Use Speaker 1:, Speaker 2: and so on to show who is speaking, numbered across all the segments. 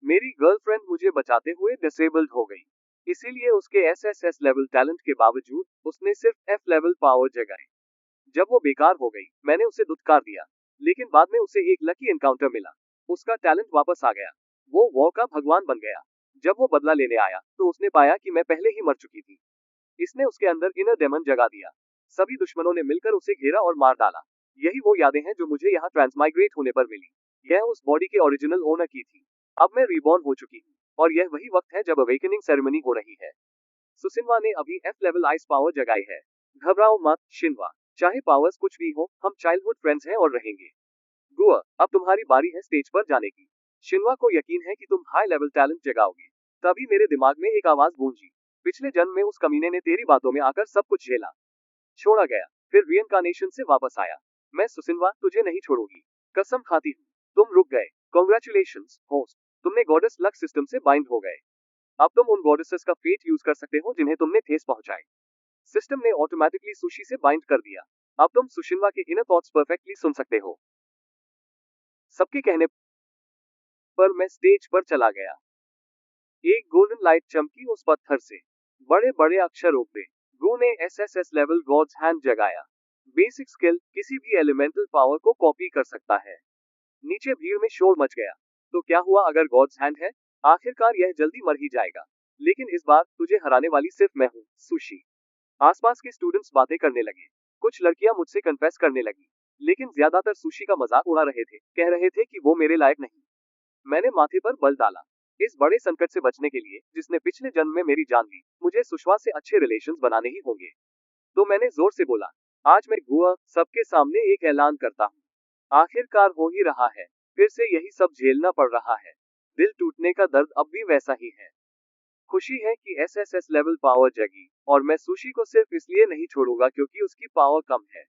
Speaker 1: मेरी गर्लफ्रेंड मुझे बचाते हुए डिसेबल्ड हो गई। इसीलिए उसके एसएसएस लेवल टैलेंट के बावजूद उसने सिर्फ एफ लेवल पावर जगाई। जब वो बेकार हो गई, मैंने उसे धुतकार दिया। लेकिन बाद में उसे एक लकी एनकाउंटर मिला। उसका टैलेंट वापस आ गया। वो वॉर का भगवान बन गया। जब वो बदला लेने आया, तो उसने पाया कि मैं पहले ही मर चुकी थी। इसने उसके अंदर इनर डेमन जगा दिया। सभी दुश्मनों ने मिलकर उसे घेरा और मार डाला। यही वो यादें हैं जो मुझे यहाँ ट्रांसमाइग्रेट होने पर मिली। यह उस बॉडी के ओरिजिनल ओनर की थी। अब मैं रिबॉर्न हो चुकी हूँ, और यह वही वक्त है जब अवेकनिंग सेरेमनी हो रही है। सुसिनवा ने अभी एफ लेवल आइस पावर जगाई है। घबराओ मत, शिनवा। चाहे पावर्स कुछ भी हो, हम चाइल्डहुड फ्रेंड्स हैं और रहेंगे। गुआ, अब तुम्हारी बारी है स्टेज पर जाने की। शिनवा को यकीन है कि तुम हाई लेवल टैलेंट जगाओगे। तभी मेरे दिमाग में एक आवाज गूंजी। पिछले जन्म में उस कमीने ने तेरी बातों में आकर सब कुछ झेला। छोड़ा गया, फिर रिइंकार्नेशन से वापस आया। मैं सुसिनवा तुझे नहीं छोड़ूंगी। कसम खाती हूँ। तुम रुक गए। Congratulations, host. तुमने गॉडेस लक सिस्टम से बाइंड हो गए। अब तुम उन गॉडेसेस का फेट यूज कर सकते हो जिन्हें तुमने ठेस पहुंचाई। सिस्टम ने ऑटोमेटिकली सुशी से बाइंड कर दिया। अब तुम सुशिनवा के इनर थॉट्स परफेक्टली सुन सकते हो। सबके कहने पर मैं स्टेज पर चला गया। एक गोल्डन लाइट चमकी उस पत्थर से। बड़े बड़े अक्षर उगले। गो ने एसएसएस लेवल गॉड्स हैंड जगाया। बेसिक स्किल, किसी भी एलिमेंटल पावर को कॉपी कर सकता है। नीचे भीड़ में शोर मच गया। तो क्या हुआ अगर गॉड्स हैंड है? आखिरकार यह जल्दी मर ही जाएगा। लेकिन इस बार तुझे हराने वाली सिर्फ मैं हूँ, सुशी। आसपास के स्टूडेंट्स बातें करने लगे। कुछ लड़कियां मुझसे कन्फेस करने लगी। लेकिन ज्यादातर सुशी का मजाक उड़ा रहे थे, कह रहे थे कि वो मेरे लायक नहीं। मैंने माथे पर बल डाला। इस बड़े संकट से बचने के लिए, जिसने पिछले जन्म में मेरी जान ली, मुझे सुषमा से अच्छे रिलेशंस बनाने ही होंगे। तो मैंने जोर से बोला, आज मैं गुआ सबके सामने एक ऐलान करता हूँ। आखिरकार हो ही रहा है। फिर से यही सब झेलना पड़ रहा है। दिल टूटने का दर्द अब भी वैसा ही है। खुशी है कि एसएसएस लेवल पावर जगी, और मैं सुशी को सिर्फ इसलिए नहीं छोड़ूंगा क्योंकि उसकी पावर कम है।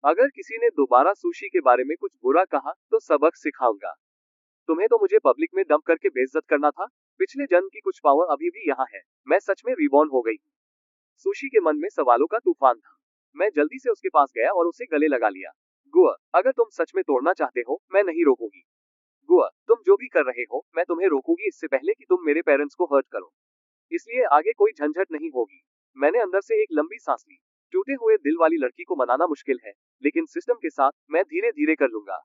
Speaker 1: अगर किसी ने दोबारा सुशी के बारे में कुछ बुरा कहा, तो सबक सिखाऊंगा। तुम्हें तो मुझे पब्लिक में डंप करके बेइज्जत करना था। पिछले जन्म की कुछ पावर अभी भी यहाँ है। मैं सच में रिबॉर्न हो गई हूँ। सुशी के मन में सवालों का तूफान था। मैं जल्दी से उसके पास गया और उसे गले लगा लिया। गुआ, अगर तुम सच में तोड़ना चाहते हो, मैं नहीं रोकूंगी। गुआ, तुम जो भी कर रहे हो, मैं तुम्हें रोकूंगी इससे पहले कि तुम मेरे पेरेंट्स को हर्ट करो। इसलिए आगे कोई झंझट नहीं होगी। मैंने अंदर से एक लंबी सांस ली। टूटे हुए दिल वाली लड़की को मनाना मुश्किल है, लेकिन सिस्टम के साथ मैं धीरे धीरे कर लूंगा।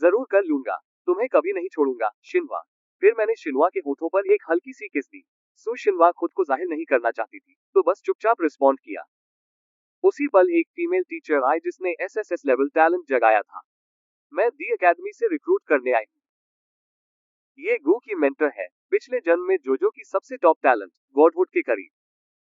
Speaker 1: जरूर कर लूंगा। तुम्हें कभी नहीं छोड़ूंगा, शिनवा। फिर मैंने शिनवा के होठों पर एक हल्की सी किस दी। शिनवा खुद को जाहिर नहीं करना चाहती थी, तो बस चुपचाप रिस्पॉन्ड किया। उसी पल एक फीमेल टीचर आई जिसने एसएसएस लेवल टैलेंट जगाया था। मैं दी एकेडमी से रिक्रूट करने आई हूँ। ये गो की मेंटर है। पिछले जन्म में जोजो की सबसे टॉप टैलेंट, गॉडहुड के करीब।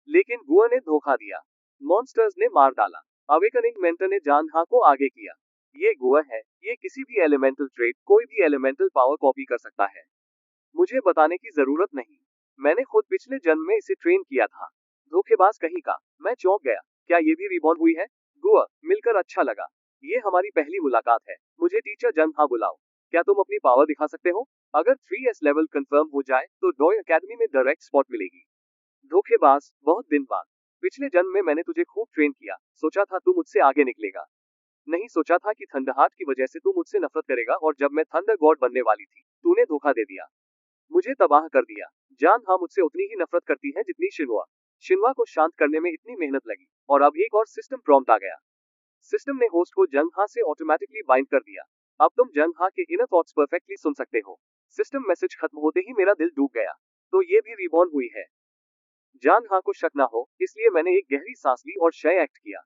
Speaker 1: लेकिन गुआ ने धोखा दिया। मॉन्स्टर्स ने मार डाला। अवेकनिंग मेंटर ने जानहा को आगे किया। ये गुआ है। ये किसी भी एलिमेंटल ट्रेट, कोई भी एलिमेंटल पावर कॉपी कर सकता है। मुझे बताने की जरूरत नहीं। मैंने खुद पिछले जन्म में इसे ट्रेन किया था। धोखेबाज कहीं का। मैं चौंक गया। क्या ये भी रिबॉर्न हुई है? गुआ, मिलकर अच्छा लगा। ये हमारी पहली मुलाकात है। मुझे टीचर जानहा बुलाओ। क्या तुम अपनी पावर दिखा सकते हो? अगर 3S लेवल कंफर्म हो जाए, तो डॉय एकेडमी में डायरेक्ट स्पॉट मिलेगी। धोखेबाज, बहुत दिन बाद। पिछले जन्म में मैंने तुझे खूब ट्रेन किया। सोचा था तू मुझसे आगे निकलेगा। नहीं सोचा था कि थंडरहार्ट की वजह से तू मुझसे नफरत करेगा, और जब मैं थंडर गॉड बनने वाली थी, तूने धोखा दे दिया। मुझे तबाह कर दिया। जान हाँ मुझसे उतनी ही नफरत करती है जितनी शिनवा। शिनवा को शांत करने में इतनी मेहनत लगी, और अब एक और सिस्टम प्रॉम्प्ट आ गया। सिस्टम ने होस्ट को जंग हा से ऑटोमेटिकली बाइंड कर दिया। अब तुम जंग हा के इनर थॉट्स परफेक्टली सुन सकते हो। सिस्टम मैसेज खत्म होते ही मेरा दिल डूब गया। तो ये भी रिबॉर्न हुई है। जान हा को शक ना हो, इसलिए मैंने एक गहरी सांस ली और शय एक्ट किया।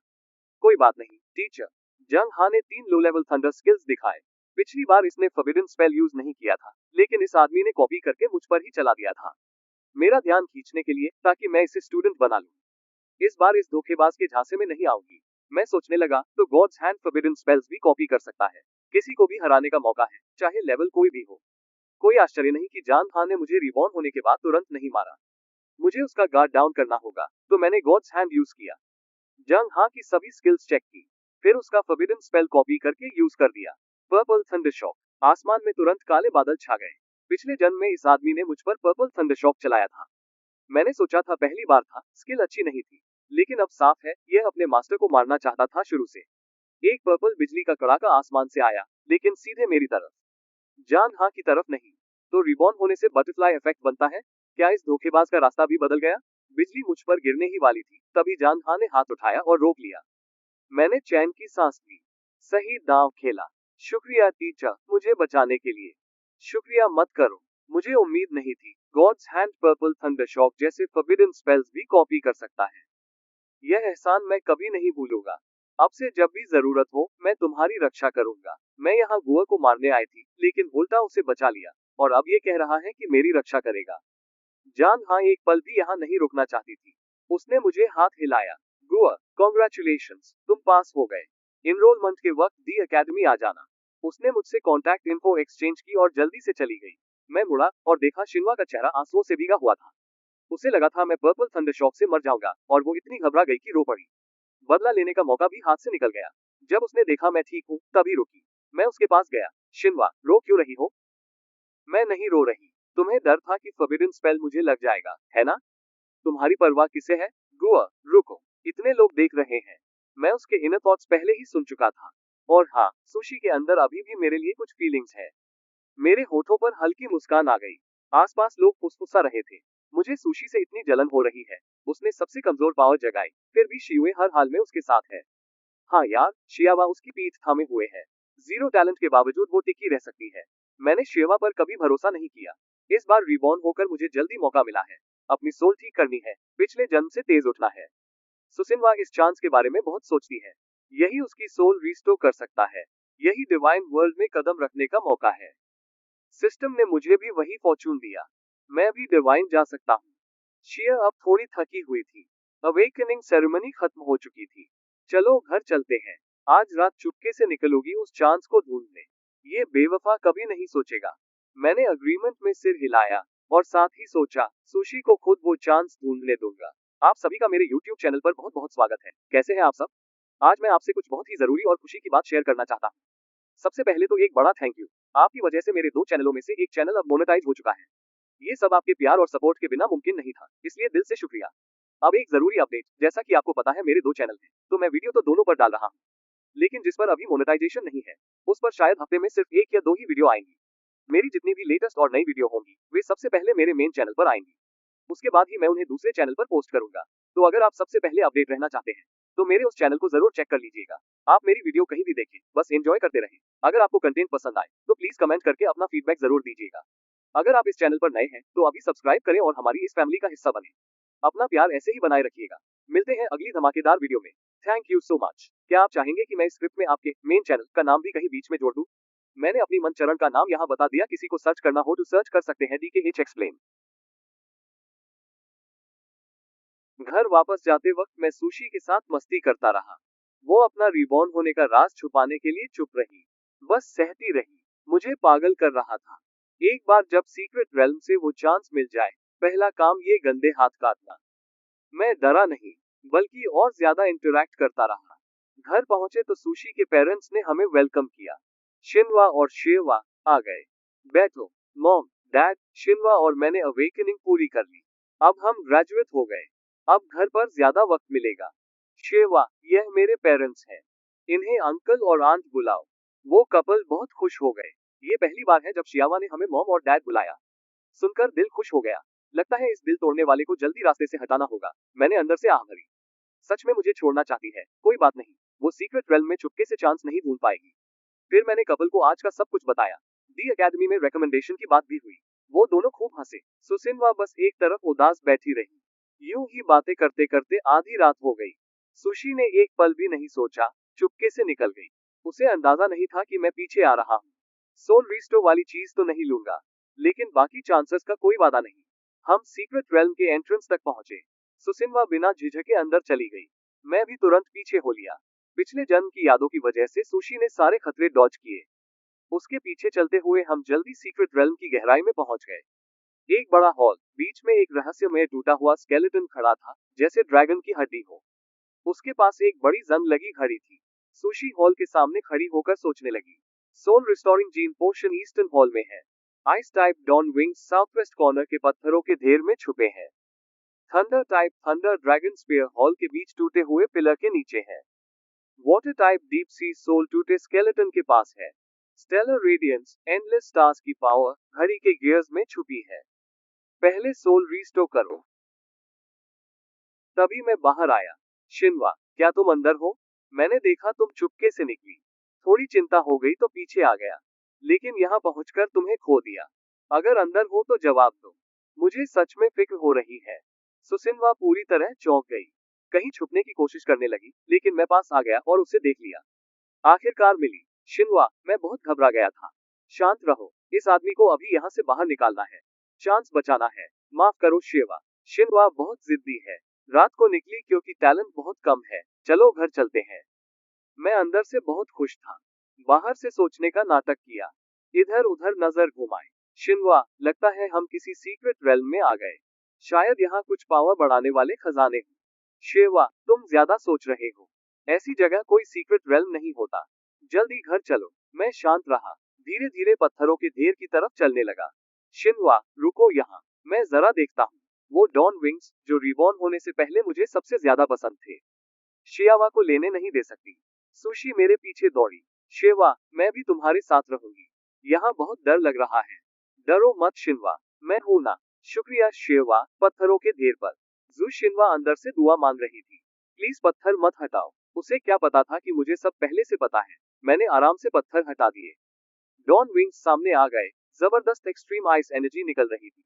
Speaker 1: कोई बात नहीं, टीचर। जंग हा ने 3 लो लेवल थंडर स्किल्स दिखाए। पिछली बार इसने फॉरबिडन स्पेल यूज नहीं किया था, लेकिन इस आदमी ने कॉपी करके मुझ पर ही चला दिया था। मेरा ध्यान खींचने के लिए, ताकि मैं इसे स्टूडेंट बना लूं। इस बार इस धोखेबाज के झांसे में नहीं आऊंगी। मैं सोचने लगा, तो गॉड्स हैंड फॉरबिडन स्पेल्स भी कॉपी कर सकता है। किसी को भी हराने का मौका है, चाहे लेवल कोई भी हो। कोई आश्चर्य नहीं कि जान हा ने मुझे रिबॉर्न होने के बाद तुरंत नहीं मारा। मुझे उसका गार्ड डाउन करना होगा, तो मैंने गॉड्स हैंड यूज किया। जंग हा की सभी स्किल्स चेक की, फिर उसका फॉरबिडन स्पेल कॉपी करके यूज कर दिया। Purple thunder shock. आसमान में तुरंत काले बादल छा गए। पिछले जन्म में इस आदमी ने मुझ पर पर्पल थंडर शॉक चलाया था। मैंने सोचा था पहली बार था, स्किल अच्छी नहीं थी। लेकिन अब साफ है, यह अपने मास्टर को मारना चाहता था शुरू से। एक पर्पल बिजली का कड़ाका आसमान से आया, लेकिन सीधे मेरी तरफ। जान हा की तरफ नहीं। तो रिबॉर्न होने से बटरफ्लाई इफेक्ट बनता है? क्या इस धोखेबाज का रास्ता भी बदल गया? बिजली मुझ पर गिरने ही वाली थी, तभी जानहा ने हाथ उठाया और रोक लिया। मैंने चैन की सांस ली। सही दांव खेला। शुक्रिया टीचर, मुझे बचाने के लिए। शुक्रिया मत करो, मुझे उम्मीद नहीं थी। God's hand purple thunder shock जैसे फॉरबिडन स्पेल्स भी कॉपी कर सकता है। यह एहसान मैं कभी नहीं भूलूंगा। अब से जब भी जरूरत हो, मैं तुम्हारी रक्षा करूंगा। मैं यहाँ गुआ को मारने आई थी, लेकिन वोल्टा उसे बचा लिया, और अब ये कह रहा है कि मेरी रक्षा करेगा। जान हाँ एक पल भी यहाँ नहीं रुकना चाहती थी। उसने मुझे हाथ हिलाया। गुआ, कॉन्ग्रेचुलेशंस, तुम पास हो गए। इनरोलमेंट के वक्त दी एकेडमी आ जाना। उसने मुझसे कॉन्टैक्ट इन्फो एक्सचेंज की और जल्दी से चली गई। मैं मुड़ा और देखा शिन्वा का चेहरा आंसुओं से भीगा हुआ था। उसे लगा था मैं पर्पल थंडर शॉक से मर जाऊंगा, और वो इतनी घबरा गई कि रो पड़ी। बदला लेने का मौका भी हाथ से निकल गया। जब उसने देखा मैं ठीक हूँ, तभी रुकी। मैं उसके पास गया। शिन्वा, रो क्यों रही हो? मैं नहीं रो रही। तुम्हें डर था कि फॉरबिडन स्पेल मुझे लग जाएगा, है ना? तुम्हारी परवाह किसे है? गुआ, रुको। इतने लोग देख रहे हैं। मैं उसके इनर थॉट्स पहले ही सुन चुका था। और हाँ, सुशी के अंदर अभी भी मेरे लिए कुछ फीलिंग्स है। मेरे होठों पर हल्की मुस्कान आ गई। आसपास लोग फुसफुसा रहे थे। मुझे सुशी से इतनी जलन हो रही है। उसने सबसे कमजोर पावर जगाई, फिर भी शियुए हर हाल में उसके साथ है। हाँ यार, शियावा उसकी पीठ थामे हुए है। जीरो टैलेंट के बावजूद वो टिकी रह सकती है। मैंने शियावा पर कभी भरोसा नहीं किया। इस बार रिबॉर्न होकर मुझे जल्दी मौका मिला है। अपनी सोल ठीक करनी है, पिछले जन्म से तेज उठना है। सुसिनवा इस चांस के बारे में बहुत सोचती है। यही उसकी सोल रिस्टोर कर सकता है। यही डिवाइन वर्ल्ड में कदम रखने का मौका है। सिस्टम ने मुझे भी वही फॉर्चून दिया। मैं भी डिवाइन जा सकता हूँ। शिया अब थोड़ी थकी हुई थी। अवेकनिंग सेरेमनी खत्म हो चुकी थी। चलो घर चलते हैं। आज रात चुपके से निकलोगी उस चांस को ढूंढने। ये बेवफा कभी नहीं सोचेगा। मैंने अग्रीमेंट में सिर हिलाया, और साथ ही सोचा, सुशी को खुद वो चांस ढूंढने दूंगा। आप सभी का मेरे YouTube चैनल पर बहुत बहुत स्वागत है। कैसे हैं आप सब? आज मैं आपसे कुछ बहुत ही जरूरी और खुशी की बात शेयर करना चाहता हूँ। सबसे पहले तो एक बड़ा थैंक यू। आपकी वजह से मेरे 2 चैनलों में से एक चैनल अब मोनेटाइज हो चुका है। ये सब आपके प्यार और सपोर्ट के बिना मुमकिन नहीं था, इसलिए दिल से शुक्रिया। अब एक जरूरी अपडेट, जैसा कि आपको पता है मेरे 2 चैनल हैं, तो मैं वीडियो तो दोनों पर डाल रहा हूँ। लेकिन जिस पर अभी मोनेटाइजेशन नहीं है, उस पर शायद हफ्ते में सिर्फ 1 या 2 ही वीडियो आएंगी। मेरी जितनी भी लेटेस्ट और नई वीडियो होंगी, वे सबसे पहले मेरे मेन चैनल पर आएंगी। उसके बाद ही मैं उन्हें दूसरे चैनल पर पोस्ट करूंगा। तो अगर आप सबसे पहले अपडेट रहना चाहते हैं, तो मेरे उस चैनल को जरूर चेक कर लीजिएगा। आप मेरी वीडियो कहीं भी देखें, बस एंजॉय करते रहें। अगर आपको कंटेंट पसंद आए, तो प्लीज कमेंट करके अपना फीडबैक जरूर दीजिएगा। अगर आप इस चैनल पर नए हैं, तो अभी सब्सक्राइब करें और हमारी इस फैमिली का हिस्सा बने। अपना प्यार ऐसे ही बनाए रखिएगा। मिलते हैं अगली धमाकेदार वीडियो में। Thank you so much. क्या आप चाहेंगे कि मैं इस स्क्रिप्ट में आपके मेन चैनल का नाम भी कहीं बीच में जोड़ दूं? मैंने अपनी मन चरण का नाम यहाँ बता दिया, किसी को सर्च करना हो तो सर्च कर सकते हैं DKH एक्सप्लेन। घर वापस जाते वक्त मैं सुशी के साथ मस्ती करता रहा। वो अपना रिबॉर्न होने का राज छुपाने के लिए चुप रही। बस सहती रही। मुझे पागल कर रहा था। एक बार जब सीक्रेट रेल्म से वो चांस मिल जाए, पहला काम ये गंदे हाथ काटना। मैं डरा नहीं, बल्कि और ज्यादा इंटरैक्ट करता रहा। घर पहुंचे तो सुशी के पेरेंट्स ने हमें वेलकम किया। शिनवा और शेवा आ गए। बैठो मॉम, डैड। शिनवा और मैंने अवेकनिंग पूरी कर ली। अब हम ग्रेजुएट हो गए। अब घर पर ज्यादा वक्त मिलेगा। शेवा, यह मेरे पेरेंट्स हैं। इन्हें अंकल और आंट बुलाओ। वो कपल बहुत खुश हो गए। ये पहली बार है जब शियावा ने हमें मॉम और डैड बुलाया। सुनकर दिल खुश हो गया। लगता है इस दिल तोड़ने वाले को जल्दी रास्ते से हटाना होगा। मैंने अंदर से आह भरी। सच में मुझे छोड़ना चाहती है, कोई बात नहीं। वो सीक्रेट रेल्म में चुपके से चांस नहीं ढूंढ पाएगी। फिर मैंने कपल को आज का सब कुछ बताया। दी एकेडमी में रिकमेंडेशन की बात भी हुई। वो दोनों खूब हंसे। सुसिनवा बस एक तरफ उदास बैठी रही। यूं ही बातें करते करते आधी रात हो गई। सुशी ने एक पल भी नहीं सोचा, चुपके से निकल गई। उसे अंदाजा नहीं था कि मैं पीछे आ रहा हूँ। सोल रिस्टो वाली चीज तो नहीं लूंगा, लेकिन बाकी चांसेस का कोई वादा नहीं। हम सीक्रेट रेल्म के एंट्रेंस तक पहुंचे। सुसिनवा बिना झिझके अंदर चली गई। मैं भी तुरंत पीछे हो लिया। पिछले जन्म की यादों की वजह से सुशी ने सारे खतरे डॉज किए। उसके पीछे चलते हुए हम जल्दी सीक्रेट रेल्म की गहराई में पहुंच गए। एक बड़ा हॉल, बीच में एक रहस्यमय टूटा हुआ स्केलेटन खड़ा था, जैसे ड्रैगन की हड्डी हो। उसके पास एक बड़ी जंग लगी घड़ी थी। सुशी हॉल के सामने खड़ी होकर सोचने लगी। Soul restoring gene potion eastern hall में है। Ice type dawn wings southwest corner के पत्थरों के ढेर में छुपे हैं। Thunder type thunder dragon spear hall के बीच टूटे हुए पिलर के नीचे है। Water type deep sea soul टूटे स्केलेटन के पास है। स्टेलर रेडियंस, एंडलेस स्टार्स की पावर घड़ी के गियर्स में छुपी है। पहले सोल रिस्टोर करो। तभी मैं बाहर आया। शिनवा, क्या तुम अंदर हो? मैंने देखा तुम चुपके से निकली। थोड़ी चिंता हो गई तो पीछे आ गया, लेकिन यहाँ पहुंचकर तुम्हें खो दिया। अगर अंदर हो तो जवाब दो। मुझे सच में फिक्र हो रही है। सुसिनवा पूरी तरह चौंक गई। कहीं छुपने की कोशिश करने लगी, लेकिन मैं पास आ गया और उसे देख लिया। आखिरकार मिली। शिनवा, मैं बहुत घबरा गया था। शांत रहो, इस आदमी को अभी यहाँ से बाहर निकालना है। चांस बचाना है। माफ करो शिवा। शिनवा बहुत जिद्दी है। रात को निकली क्योंकि टैलेंट बहुत कम है। चलो घर चलते हैं। मैं अंदर से बहुत खुश था। बाहर से सोचने का नाटक किया। इधर उधर नजर घुमाए। शिनवा, लगता है हम किसी सीक्रेट रेल्म में आ गए। शायद यहाँ कुछ पावर बढ़ाने वाले खजाने हों। शेवा, तुम ज्यादा सोच रहे हो। ऐसी जगह कोई सीक्रेट रेल्म नहीं होता। जल्दी घर चलो। मैं शांत रहा। धीरे धीरे पत्थरों के ढेर की तरफ चलने लगा। शिनवा, रुको यहाँ। मैं जरा देखता हूँ। वो डॉन विंग्स, जो रिबॉर्न होने से पहले मुझे सबसे ज्यादा पसंद थे। शियावा को लेने नहीं दे सकती। सुशी मेरे पीछे दौड़ी। शेवा, मैं भी तुम्हारे साथ रहूंगी। यहाँ बहुत डर लग रहा है। डरो मत शिनवा, मैं हूं ना। शुक्रिया शेवा। पत्थरों के ढेर पर जू शिनवा अंदर से दुआ मांग रही थी। प्लीज पत्थर मत हटाओ। उसे क्या पता था कि मुझे सब पहले से पता है। मैंने आराम से पत्थर हटा दिए। डॉन विंग्स सामने आ गए। जबरदस्त एक्सट्रीम आइस एनर्जी निकल रही थी।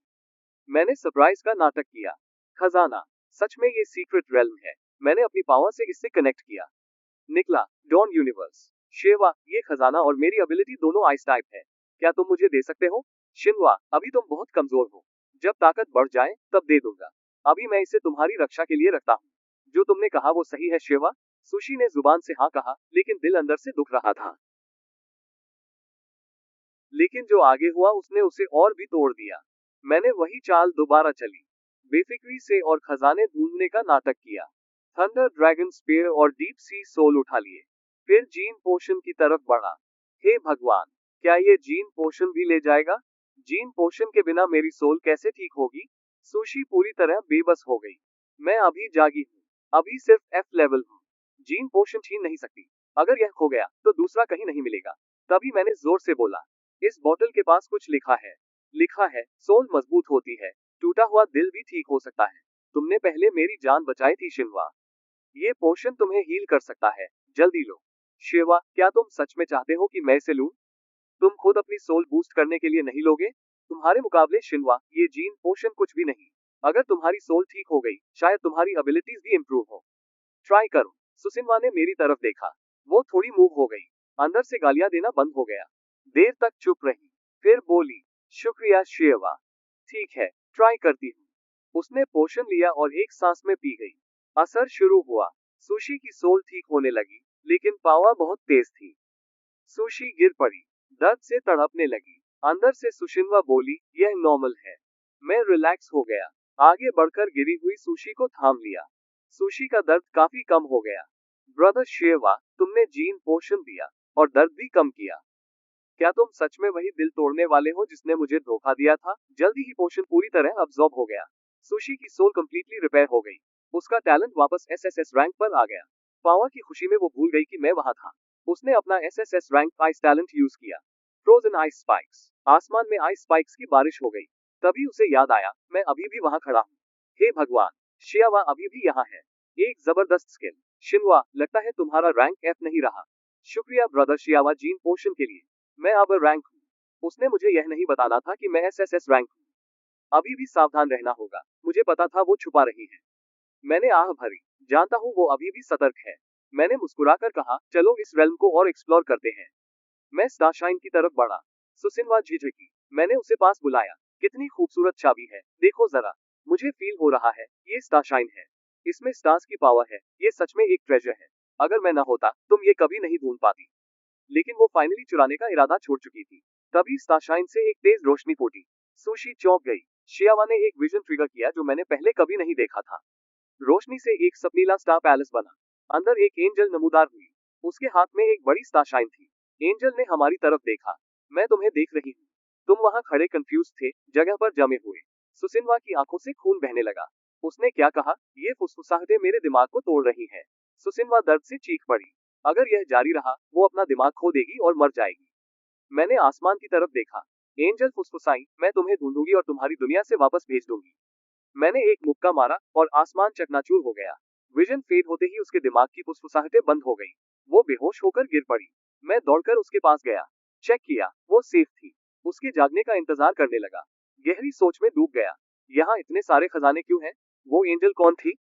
Speaker 1: मैंने सरप्राइज का नाटक किया। खजाना, सच में ये सीक्रेट रेल्म है। मैंने अपनी पावर से इससे कनेक्ट किया। निकला डॉन यूनिवर्स। शेवा, ये खजाना और मेरी एबिलिटी दोनों आइस टाइप है। क्या तुम मुझे दे सकते हो? शिनवा, अभी तुम बहुत कमजोर हो। जब ताकत बढ़ जाए तब दे दूंगा। अभी मैं इसे तुम्हारी रक्षा के लिए रखता हूँ। जो तुमने कहा वो सही है शेवा। सुशी ने जुबान से हाँ कहा, लेकिन दिल अंदर से दुख रहा था। लेकिन जो आगे हुआ उसने उसे और भी तोड़ दिया। मैंने वही चाल दोबारा चली। बेफिक्री से और खजाने ढूंढने का नाटक किया। थंडर ड्रैगन स्पीयर और डीप सी सोल उठा लिए। फिर जीन पोशन की तरफ बढ़ा। हे भगवान, क्या ये जीन पोशन भी ले जाएगा? जीन पोशन के बिना मेरी सोल कैसे ठीक होगी? सुशी पूरी तरह बेबस हो गई। मैं अभी जागी हूँ। अभी सिर्फ एफ लेवल हूँ। जीन पोशन छीन नहीं सकती। अगर यह खो गया तो दूसरा कहीं नहीं मिलेगा। तभी मैंने जोर से बोला, इस बोतल के पास कुछ लिखा है। लिखा है, सोल मजबूत होती है, टूटा हुआ दिल भी ठीक हो सकता है। तुमने पहले मेरी जान बचाई थी शिनवा। ये पोशन तुम्हें हील कर सकता है। जल्दी लो। शिवा, क्या तुम सच में चाहते हो कि मैं इसे लूं? तुम खुद अपनी सोल बूस्ट करने के लिए नहीं लोगे? तुम्हारे मुकाबले शिनवा, ये जीन पोशन कुछ भी नहीं। अगर तुम्हारी सोल ठीक हो गई, शायद तुम्हारी एबिलिटीज भी इंप्रूव हो। ट्राई करो। सुसिनवा ने मेरी तरफ देखा। वो थोड़ी मूव हो गई। अंदर से गालियां देना बंद हो गया। देर तक चुप रही। फिर बोली, शुक्रिया शेवा। ठीक है, ट्राई करती हूँ। उसने पोशन लिया और एक सांस में पी गई। असर शुरू हुआ। सुशी की सोल ठीक होने लगी, लेकिन पावर बहुत तेज थी। सुशी गिर पड़ी। दर्द से तड़पने लगी। अंदर से सुशिनवा बोली, यह नॉर्मल है। मैं रिलैक्स हो गया। आगे बढ़कर गिरी हुई सुशी को थाम लिया। सुशी का दर्द काफी कम हो गया। ब्रदर शेवा, तुमने जीन पोशन दिया और दर्द भी कम किया। क्या तुम सच में वही दिल तोड़ने वाले हो जिसने मुझे धोखा दिया था? जल्दी ही पोशन पूरी तरह अब्सॉर्ब हो गया। सुशी की सोल कंप्लीटली रिपेयर हो गई। उसका टैलेंट वापस एसएसएस रैंक पर आ गया। पावर की खुशी में वो भूल गई कि मैं वहां था। उसने अपना SSS rank ice talent use किया। Frozen ice spikes. आसमान में आइस स्पाइक्स की बारिश हो गई। तभी उसे याद आया, मैं अभी भी वहां खड़ा हूँ। हे भगवान, शियावा अभी भी यहाँ है। एक जबरदस्त स्किल। शिनवा, लगता है तुम्हारा रैंक एफ नहीं रहा। शुक्रिया ब्रदर शियावा जीन पोशन के लिए। मैं अब रैंक हूँ। उसने मुझे यह नहीं बताना था कि मैं एसएसएस रैंक हूँ। अभी भी सावधान रहना होगा। मुझे पता था वो छुपा रही है। मैंने आह भरी। जानता हूँ वो अभी भी सतर्क है। मैंने मुस्कुराकर कहा, चलो इस रेल्म को और एक्सप्लोर करते हैं। मैं स्टारशाइन की तरफ बढ़ा। सुसिनवा झिझकी। मैंने उसे पास बुलाया। कितनी खूबसूरत चाबी है, देखो जरा। मुझे फील हो रहा है, ये स्टारशाइन है। इसमें स्टार्स की पावर है। ये सच में एक ट्रेजर है। अगर मैं न होता, तुम ये कभी नहीं ढूंढ पाती। लेकिन वो फाइनली चुराने का इरादा छोड़ चुकी थी। तभी स्टारशाइन से एक तेज रोशनी फूटी। सुशी चौंक गई। शियावा ने एक विजन ट्रिगर किया जो मैंने पहले कभी नहीं देखा था। रोशनी से एक सपनीला स्टार पैलेस बना। अंदर एक एंजल नमूदार हुई। उसके हाथ में एक बड़ी स्टारशाइन थी। एंजल ने हमारी तरफ देखा। मैं तुम्हें देख रही हूँ। तुम वहां खड़े कंफ्यूज थे, जगह पर जमे हुए। सुसिनवा की आंखों से खून बहने लगा। उसने क्या कहा? ये फुसफुसाहटें मेरे दिमाग को तोड़ रही हैं। सुसिनवा दर्द से चीख पड़ी। अगर यह जारी रहा, वो अपना दिमाग खो देगी और मर जाएगी। मैंने आसमान की तरफ देखा। एंजल फुसफुसाई, मैं तुम्हें ढूंढूंगी और तुम्हारी दुनिया से वापस भेज दूंगी। मैंने एक मुक्का मारा और आसमान चकनाचूर हो गया। विजन फेड होते ही उसके दिमाग की फुसफुसाहटें बंद हो गई। वो बेहोश होकर गिर पड़ी। मैं दौड़कर उसके पास गया। चेक किया, वो सेफ थी। उसके जागने का इंतजार करने लगा। गहरी सोच में डूब गया। यहाँ इतने सारे खजाने क्यों हैं? वो एंजल कौन थी?